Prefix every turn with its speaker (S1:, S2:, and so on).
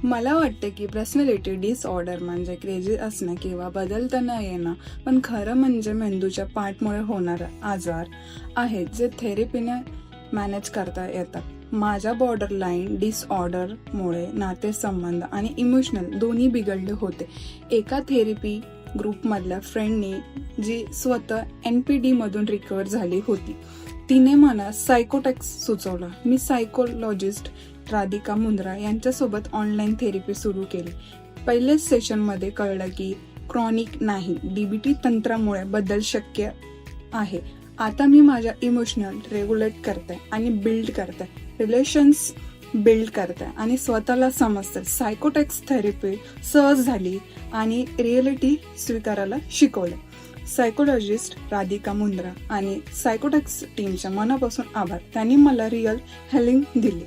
S1: मला वाटतं की पर्सनॅलिटी डिसऑर्डर म्हणजे क्रेझी असणं किंवा बदलता न येणं, पण खरं म्हणजे मेंदूच्या पाठमुळे होणारे आजार आहेत जे थेरपीने मॅनेज करता येतात. माझ्या बॉर्डरलाईन डिसऑर्डरमुळे नातेसंबंध आणि इमोशनल दोन्ही बिघडले होते. एका थेरपी ग्रुपमधल्या फ्रेंडनी जी स्वतः NPD मधून रिकवर झाली होती, तिने मला सायकोटेक्स सुचवलं. मी सायकोलॉजिस्ट राधिका मुंद्रा यांच्यासोबत ऑनलाईन थेरपी सुरू केली. पहिल्याच सेशनमध्ये कळलं की क्रॉनिक नाही, DBT तंत्रामुळे बदल शक्य आहे. आता मी माझ्या इमोशनल रेग्युलेट करते आणि बिल्ड करते, रिलेशन्स बिल्ड करते आणि स्वतःला समजते. सायकोटेक्स थेरपी सहज झाली आणि रिअलिटी स्वीकारायला शिकवले. सायकोलॉजिस्ट राधिका मुंद्रा आणि सायकोटेक्स टीमच्या मनापासून आभार. त्यांनी मला रिअल हेलिंग दिली.